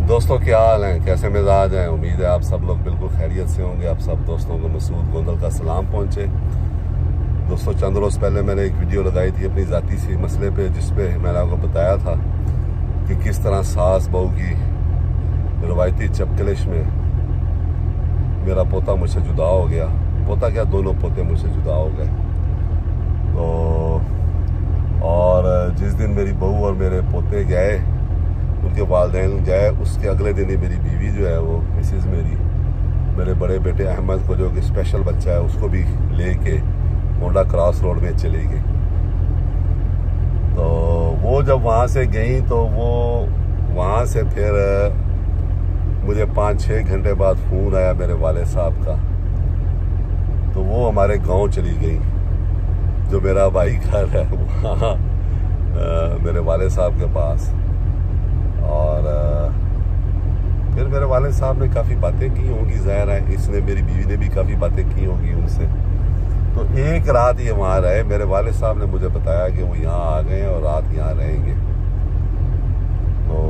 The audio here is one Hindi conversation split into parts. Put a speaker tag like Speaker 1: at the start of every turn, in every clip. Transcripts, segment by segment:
Speaker 1: दोस्तों क्या हाल हैं, कैसे मिजाज हैं। उम्मीद है आप सब लोग बिल्कुल खैरियत से होंगे। आप सब दोस्तों को मसूद गोंदल का सलाम पहुंचे। दोस्तों चंद रोज़ पहले मैंने एक वीडियो लगाई थी अपनी ज़ाती सी मसले पे, जिसपे मैंने आपको बताया था कि किस तरह सास बहू की रवायती चपकलिश में मेरा पोता मुझसे जुदा हो गया। पोता क्या, दोनों पोते मुझसे जुदा हो गए। तो और जिस दिन मेरी बहू और मेरे पोते गए, उनके वालिदैन गए, उसके अगले दिन ही मेरी बीवी जो है वो मिसेज़ मेरे बड़े बेटे अहमद को, जो कि स्पेशल बच्चा है, उसको भी लेके होंडा क्रॉस रोड में चली गई। तो वो जब वहाँ से गई तो वो वहाँ से फिर मुझे 5-6 घंटे बाद फ़ोन आया मेरे वाले साहब का। तो वो हमारे गांव चली गई, जो मेरा भाई घर है वहाँ मेरे वाले साहब के पास। और फिर मेरे वाले साहब ने काफ़ी बातें की होंगी, ज़ाहिर है इसने, मेरी बीवी ने भी काफ़ी बातें की होंगी उनसे। तो एक रात ये वहाँ रहे। मेरे वाले साहब ने मुझे बताया कि वो यहाँ आ गए और रात यहाँ रहेंगे। तो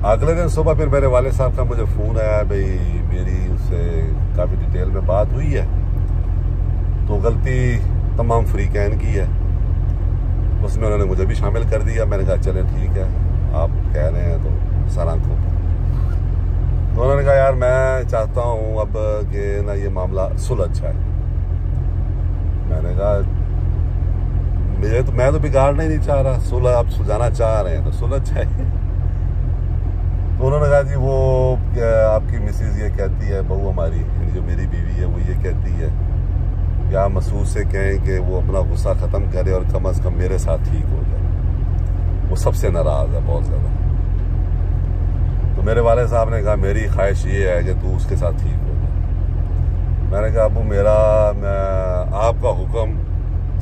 Speaker 1: अगले दिन सुबह फिर मेरे वाले साहब का मुझे फ़ोन आया, भाई मेरी उससे काफ़ी डिटेल में बात हुई है, तो गलती तमाम फ्रीकैन की है, उसमें उन्होंने मुझे भी शामिल कर दिया। मैंने कहा चलें ठीक है, आप कह रहे हैं तो सर आंखों पर। तो उन्होंने कहा यार मैं चाहता हूँ अब कि ना ये मामला सुलझ जाए। मैंने कहा मैं तो बिगाड़ना ही नहीं चाह रहा, सुलझ आप सुलझाना चाह रहे हैं तो सुलझ जाए। तो उन्होंने कहा जी वो आपकी मिसेज ये कहती है, बहू हमारी जो मेरी बीवी है वो ये कहती है, या मसूद से कहें कि वो अपना गुस्सा ख़त्म करे और कम से कम मेरे साथ ठीक हो जाए। वो सबसे नाराज़ है बहुत ज़्यादा। तो मेरे वाले साहब ने कहा मेरी ख्वाहिश ये है कि तू उसके साथ ठीक हो जाए। मैंने कहा अबू आपका हुक्म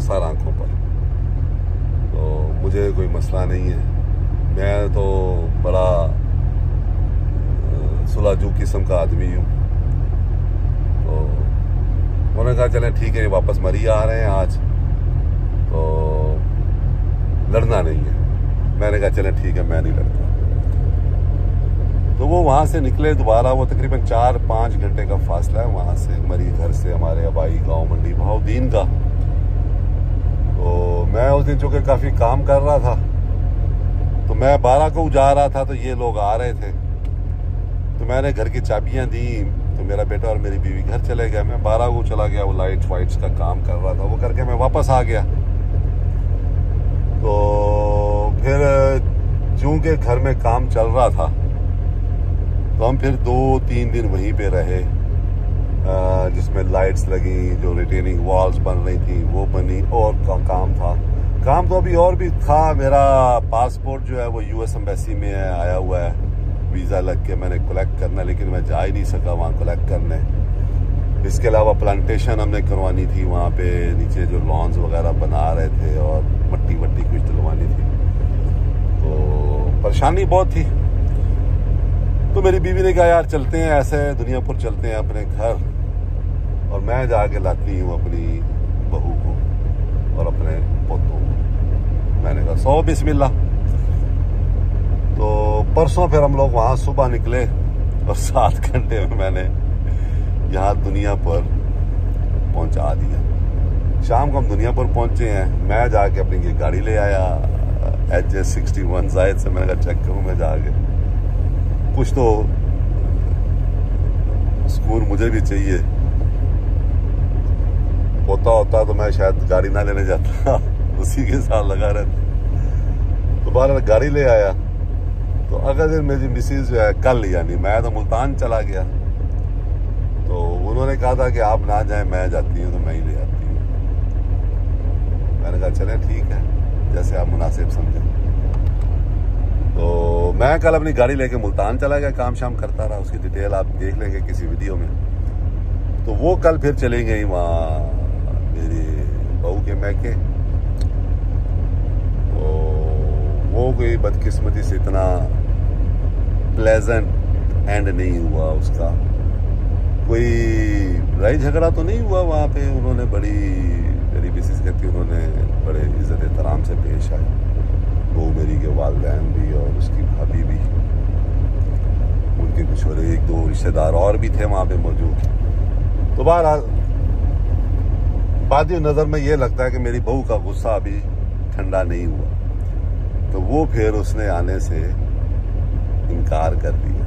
Speaker 1: सर आंखों पर, तो मुझे कोई मसला नहीं है, मैं तो बड़ा सुलझू किस्म का आदमी हूँ। तो उन्होंने कहा चलें ठीक है, ये वापस मरी आ रहे हैं आज, तो लड़ना नहीं है। मैंने कहा चलें ठीक है, मैं नहीं लड़ता। तो वो वहाँ से निकले दोबारा। वो तकरीबन 4-5 घंटे का फासला है वहाँ से, मरी घर से हमारे आबाई गांव मंडी बहाउद्दीन का। तो मैं उस दिन चूँकि काफ़ी काम कर रहा था, तो मैं 12 को जा रहा था, तो ये लोग आ रहे थे। तो मैंने घर की चाबियाँ दी, तो मेरा बेटा और मेरी बीवी घर चले गए। मैं 12 को चला गया, वो लाइट्स वाइट्स का काम कर रहा था, वो करके मैं वापस आ गया। तो फिर चूँकि घर में काम चल रहा था, तो हम फिर 2-3 दिन वहीं पे रहे, जिसमें लाइट्स लगी, जो रिटेनिंग वॉल्स बन रही थी वो बनी, और काम था। काम तो अभी और भी था। मेरा पासपोर्ट जो है वो US एम्बेसी में आया हुआ है, वीज़ा लग के मैंने कलेक्ट करना, लेकिन मैं जा ही नहीं सका वहाँ कलेक्ट करने। इसके अलावा प्लांटेशन हमने करवानी थी वहाँ पे, नीचे जो लॉन्स वगैरह बना रहे थे, और मट्टी कुछ डलवानी थी। तो परेशानी बहुत थी। तो मेरी बीवी ने कहा यार चलते हैं, ऐसे दुनियापुर चलते हैं अपने घर, और मैं जाके लाती हूँ अपनी बहू को और अपने पोतों को। मैंने कहा 100 बिस्मिल्लाह। तो परसों फिर हम लोग वहाँ सुबह निकले, और 7 घंटे में मैंने यहाँ दुनियापुर पहुँचा दिया। शाम को हम दुनियापुर पहुँचे हैं। मैं जाके अपनी गाड़ी ले आया HJ61 जायद से। मैंने कहा चेक करूँ मैं जाके, कुछ तो सुकून मुझे भी चाहिए। पोता होता तो मैं शायद गाड़ी ना लेने जाता उसी के साथ लगा रहता। तो बाहर गाड़ी ले आया। तो अगले दिन मेरी मिसेज जो है, कल यानी मैं तो मुल्तान चला गया, तो उन्होंने कहा था कि आप ना जाएं, मैं जाती हूँ, तो मैं ही ले आती हूँ। मैंने कहा चलें ठीक है, जैसे आप मुनासिब समझें। तो मैं कल अपनी गाड़ी लेके मुल्तान चला गया, काम शाम करता रहा। उसकी डिटेल आप देख लेंगे किसी वीडियो में। तो वो कल फिर चली गई वहाँ मेरी बहू के मैके। तो वो कोई बदकिस्मती से इतना प्लेजेंट एंड नहीं हुआ उसका। कोई लड़ाई झगड़ा तो नहीं हुआ वहाँ पे। उन्होंने बड़ी मेरी मिसेस कहती उन्होंने बड़े इज्जत एहतराम से पेश आए, वो मेरी के वालिदैन भी और उसकी रिश्तेदार और भी थे वहाँ पे मौजूद। तो बहरहाल बादी नज़र में ये लगता है कि मेरी बहू का गुस्सा अभी ठंडा नहीं हुआ, तो वो फिर उसने आने से इनकार कर दिया।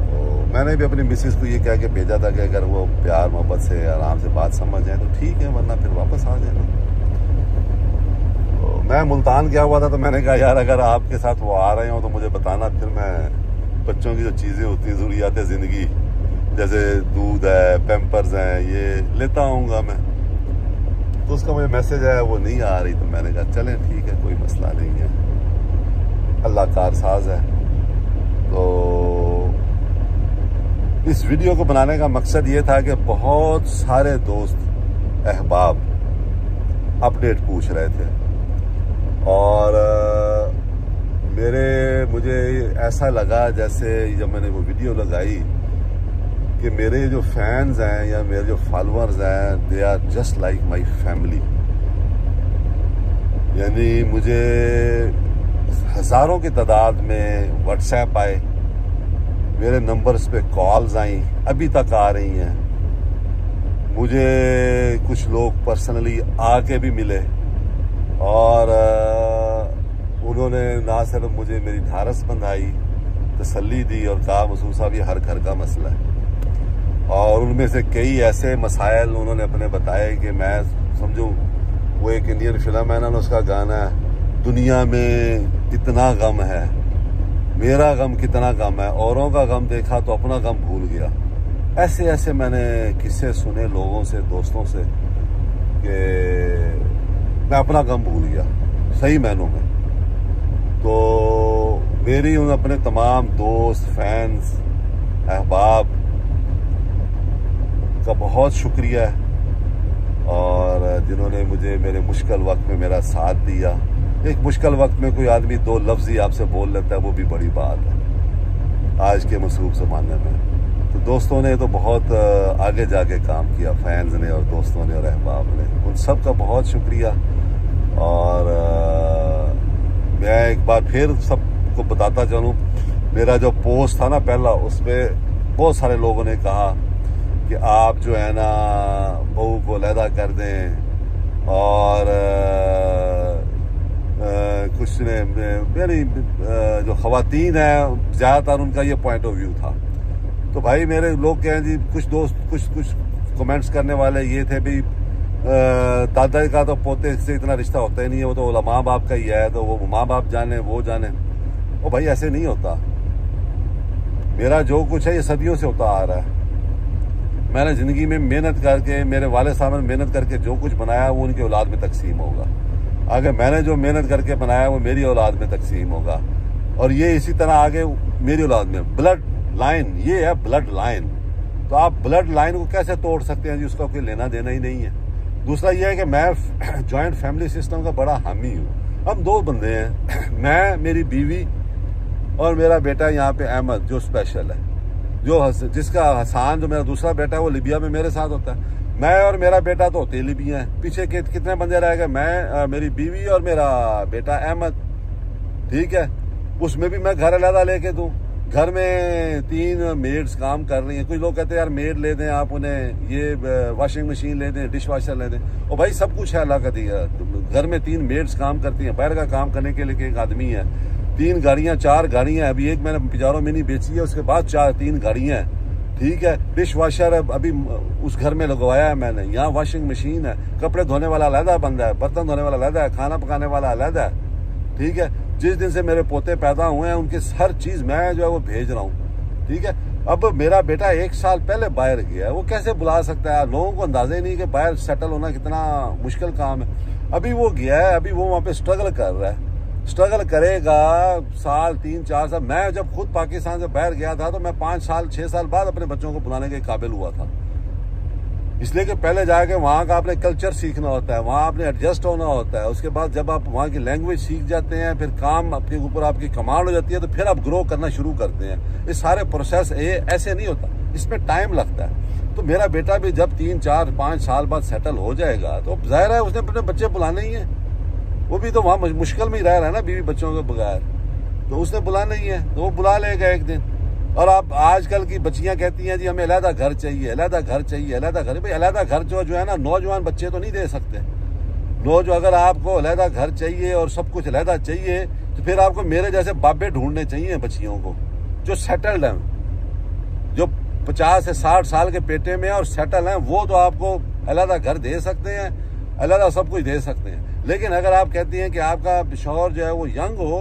Speaker 1: तो मैंने भी अपनी मिसेस को ये कह के भेजा था कि अगर वो प्यार मोहब्बत से आराम से बात समझ जाए तो ठीक है, वरना फिर वापस आ जाएगा। तो मैं मुल्तान गया हुआ था, तो मैंने कहा यार अगर आपके साथ वो आ रहे हो तो मुझे बताना, फिर मैं बच्चों की जो चीज़ें होती हैं ज़रूरियात ज़िंदगी, जैसे दूध है, पैम्पर्स हैं, ये लेता आऊँगा मैं। तो उसका मुझे मैसेज आया वो नहीं आ रही, तो मैंने कहा चलें ठीक है, कोई मसला नहीं है, अल्लाह कारसाज है। तो इस वीडियो को बनाने का मकसद ये था कि बहुत सारे दोस्त अहबाब अपडेट पूछ रहे थे, और मुझे ऐसा लगा जैसे जब मैंने वो वीडियो लगाई कि मेरे जो फैंस हैं या मेरे जो फॉलोअर्स हैं, they are just like my family. यानी मुझे हज़ारों की तादाद में व्हाट्सएप आए, मेरे नंबर्स पे कॉल्स आई, अभी तक आ रही हैं। मुझे कुछ लोग पर्सनली आके भी मिले, और उन्होंने ना सिर्फ मुझे मेरी ढारस बंधाई, तसल्ली दी और कहा मसूद साहब ये हर घर का मसला है। और उनमें से कई ऐसे मसाइल उन्होंने अपने बताए कि मैं समझूं, वो एक इंडियन फिल्म है ना, उसका गाना है, दुनिया में इतना गम है, मेरा गम कितना गम है, औरों का गम देखा तो अपना गम भूल गया। ऐसे ऐसे मैंने किस्से सुने लोगों से, दोस्तों से, कि मैं अपना गम भूल गया सही मायनों में। तो मेरी उन अपने तमाम दोस्त, फैंस, अहबाब का बहुत शुक्रिया है, और जिन्होंने मुझे मेरे मुश्किल वक्त में मेरा साथ दिया। एक मुश्किल वक्त में कोई आदमी दो लफ्ज़ ही आपसे बोल लेता है, वो भी बड़ी बात है आज के मसरूफ ज़माने में। तो दोस्तों ने तो बहुत आगे जाके काम किया, फैंस ने और दोस्तों ने और अहबाब ने, उन सब का बहुत शुक्रिया। और मैं एक बार फिर सबको बताता चलूँ, मेरा जो पोस्ट था ना पहला, उसमें बहुत सारे लोगों ने कहा कि आप जो है ना बहू को अलहदा कर दें, और कुछ ने मेरी जो ख़वातीन है ज़्यादातर उनका ये पॉइंट ऑफ व्यू था। तो भाई मेरे लोग कहें जी, कुछ दोस्त कुछ कमेंट्स करने वाले ये थे भी दादा का तो पोते से इतना रिश्ता होता ही नहीं है, वो तो माँ बाप का ही है, तो वो माँ बाप जाने वो जाने। ओ भाई ऐसे नहीं होता, मेरा जो कुछ है ये सदियों से होता आ रहा है। मैंने ज़िंदगी में मेहनत करके, मेरे वाले साहब ने मेहनत करके जो कुछ बनाया वो उनकी औलाद में तकसीम होगा। आगे मैंने जो मेहनत करके बनाया वो मेरी औलाद में तकसीम होगा, और ये इसी तरह आगे मेरी औलाद में। ब्लड लाइन, ये है ब्लड लाइन। तो आप ब्लड लाइन को कैसे तोड़ सकते हैं जी, उसका कोई लेना देना ही नहीं है। दूसरा ये है कि मैं जॉइंट फैमिली सिस्टम का बड़ा हामी हूँ। हम दो बंदे हैं, मैं, मेरी बीवी और मेरा बेटा यहाँ पे अहमद, जो स्पेशल है, जिसका हसान, जो मेरा दूसरा बेटा है वो लिबिया में मेरे साथ होता है। मैं और मेरा बेटा तो होते ही लिबिया हैं। पीछे कितने बंदे रह गए, मैं, मेरी बीवी और मेरा बेटा अहमद, ठीक है। उसमें भी मैं घर अलहदा लेके दूँ। घर में 3 मेड्स काम कर रही हैं। कुछ लोग कहते हैं यार मेड ले दें आप उन्हें, ये वॉशिंग मशीन ले दें, डिश वॉशर ले दें। और भाई सब कुछ है अल्लाह का दिया। घर में 3 मेड्स काम करती हैं, बाहर का काम करने के लिए एक आदमी है, 3 गाड़ियाँ 4 गाड़ियाँ, अभी एक मैंने पिजारो मिनी बेची है, उसके बाद 3 गाड़ियाँ हैं, ठीक है। डिश वॉशर अभी उस घर में लगवाया है मैंने। यहाँ वॉशिंग मशीन है, कपड़े धोने वाला अलहदा बंदा है, बर्तन धोने वाला अलहदा है, खाना पकाने वाला अलहदा है, ठीक है। जिस दिन से मेरे पोते पैदा हुए हैं उनकी हर चीज मैं जो है वो भेज रहा हूँ, ठीक है। अब मेरा बेटा 1 साल पहले बाहर गया है, वो कैसे बुला सकता है? लोगों को अंदाजा ही नहीं कि बाहर सेटल होना कितना मुश्किल काम है। अभी वो गया है, अभी वो वहाँ पे स्ट्रगल कर रहा है, स्ट्रगल करेगा साल 3-4 साल। मैं जब खुद पाकिस्तान से बाहर गया था तो मैं 5 साल 6 साल बाद अपने बच्चों को बुलाने के काबिल हुआ था, इसलिए कि पहले जाके वहाँ का आपने कल्चर सीखना होता है, वहाँ आपने एडजस्ट होना होता है। उसके बाद जब आप वहाँ की लैंग्वेज सीख जाते हैं, फिर काम आपके ऊपर आपकी कमांड हो जाती है, तो फिर आप ग्रो करना शुरू करते हैं। इस सारे प्रोसेस ऐसे नहीं होता, इसमें टाइम लगता है। तो मेरा बेटा भी जब 3-4-5 साल बाद सेटल हो जाएगा तो जाहिर है उसने अपने बच्चे बुलाने ही है। वो भी तो वहाँ मुश्किल में ही रह रहा है ना बीवी बच्चों के बगैर, तो उसने बुलाना ही है, तो वो बुला लेगा एक दिन। और आप आजकल की बच्चियां कहती हैं जी हमें अलहदा घर चाहिए, अलहदा घर चाहिए, अलहदा घर। भाई अलहदा घर जो है ना नौजवान बच्चे तो नहीं दे सकते। अगर आपको अलहदा घर चाहिए और सब कुछ अलहदा चाहिए तो फिर आपको मेरे जैसे बाबे ढूंढने चाहिए बच्चियों को जो सेटल्ड हैं, जो 50 से 60 साल के पेटे में और सेटल हैं। वो तो आपको अलहदा घर दे सकते हैं, अलहदा सब कुछ दे सकते हैं। लेकिन अगर आप कहती हैं कि आपका शौहर जो है वो यंग हो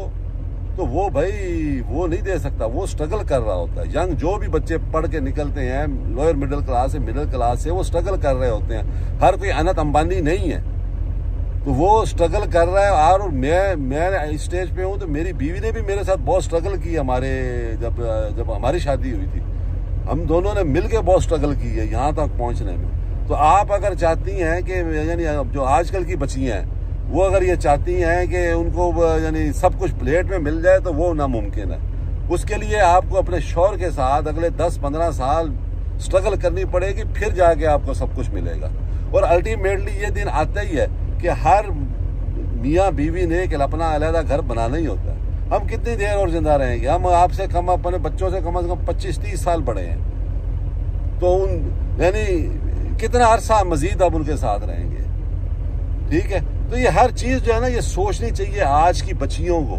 Speaker 1: तो वो भाई वो नहीं दे सकता, वो स्ट्रगल कर रहा होता है। यंग जो भी बच्चे पढ़ के निकलते हैं लोअर मिडिल क्लास से, मिडिल क्लास से, वो स्ट्रगल कर रहे होते हैं। हर कोई अनंत अंबानी नहीं है, तो वो स्ट्रगल कर रहा है। और मैं इस स्टेज पे हूँ तो मेरी बीवी ने भी मेरे साथ बहुत स्ट्रगल की। हमारे जब हमारी शादी हुई थी हम दोनों ने मिलके बहुत स्ट्रगल की है यहाँ तक पहुँचने में। तो आप अगर चाहती हैं कि यानी जो आजकल की बच्चियाँ हैं वो अगर ये चाहती हैं कि उनको यानी सब कुछ प्लेट में मिल जाए तो वो नामुमकिन है। उसके लिए आपको अपने शौहर के साथ अगले 10-15 साल स्ट्रगल करनी पड़ेगी, फिर जाके आपको सब कुछ मिलेगा। और अल्टीमेटली ये दिन आता ही है कि हर मियाँ बीवी ने एक अपना अलहदा घर बनाना ही होता है। हम कितनी देर और जिंदा रहेंगे? हम आपसे कम अपने बच्चों से कम 25-30 साल बड़े हैं, तो यानी कितना अरसा मजीद अब उनके साथ रहेंगे। ठीक है, तो ये हर चीज जो है ना ये सोचनी चाहिए आज की बच्चियों को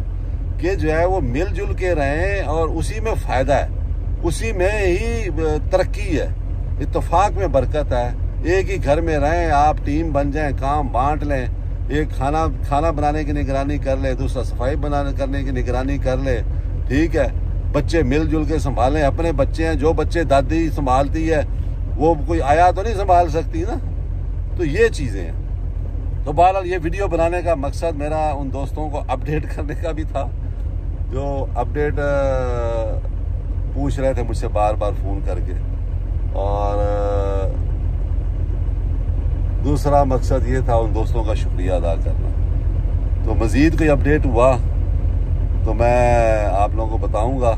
Speaker 1: कि जो है वो मिलजुल के रहें और उसी में फायदा है, उसी में ही तरक्की है, इत्तेफाक में बरकत है। एक ही घर में रहें, आप टीम बन जाएं, काम बांट लें। एक खाना बनाने की निगरानी कर ले, दूसरा सफाई करने की निगरानी कर ले। ठीक है, बच्चे मिलजुल के संभालें। अपने बच्चे हैं, जो बच्चे दादी संभालती है वो कोई आया तो नहीं संभाल सकती ना। तो ये चीजें हैं। तो बहरहाल ये वीडियो बनाने का मकसद मेरा उन दोस्तों को अपडेट करने का भी था जो अपडेट पूछ रहे थे मुझसे बार बार फ़ोन करके। और दूसरा मकसद ये था उन दोस्तों का शुक्रिया अदा करना। तो मज़ीद कोई अपडेट हुआ तो मैं आप लोगों को बताऊंगा।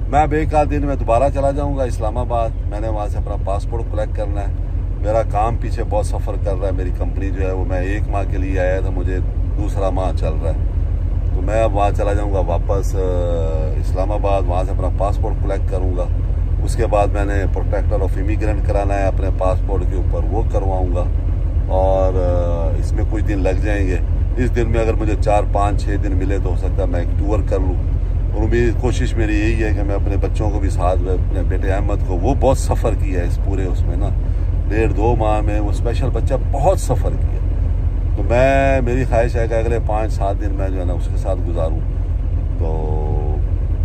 Speaker 1: मैं अब एक आध दिन में दोबारा चला जाऊंगा इस्लामाबाद। मैंने वहाँ से अपना पासपोर्ट कलेक्ट करना है। मेरा काम पीछे बहुत सफ़र कर रहा है। मेरी कंपनी जो है वो मैं 1 माह के लिए आया था, मुझे दूसरा माह चल रहा है। तो मैं अब वहाँ चला जाऊँगा वापस इस्लामाबाद। वहाँ से अपना पासपोर्ट कलेक्ट करूँगा। उसके बाद मैंने प्रोटेक्टर ऑफ इमिग्रेंट कराना है अपने पासपोर्ट के ऊपर, वो करवाऊँगा। और इसमें कुछ दिन लग जाएंगे। इस दिन में अगर मुझे 4, 5, 6 दिन मिले तो हो सकता है मैं एक टूर कर लूँ। और उम्मीद कोशिश मेरी यही है कि मैं अपने बच्चों को भी साथ, अपने बेटे अहमद को, वो बहुत सफ़र किया है इस पूरे उसमें ना 1.5-2 माह में वो स्पेशल बच्चा बहुत सफ़र किया। तो मेरी ख्वाहिश है कि अगले 5-7 दिन मैं जो है ना उसके साथ गुजारूँ। तो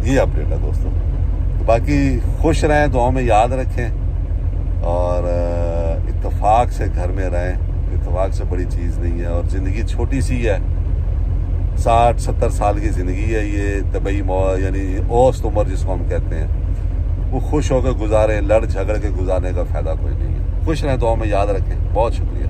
Speaker 1: ये अपडेट है दोस्तों। तो बाकी खुश रहें, दुआओं में याद रखें और इत्तेफाक से घर में रहें। इत्तेफाक से बड़ी चीज़ नहीं है और ज़िंदगी छोटी सी है। 60-70 साल की ज़िंदगी है ये, तबई यानी औसत उम्र जिसको हम कहते हैं। वो खुश होकर गुजारें, लड़ झगड़ के गुजारने का फ़ायदा कोई नहीं है। खुश रहें, दुआ में याद रखें। बहुत शुक्रिया।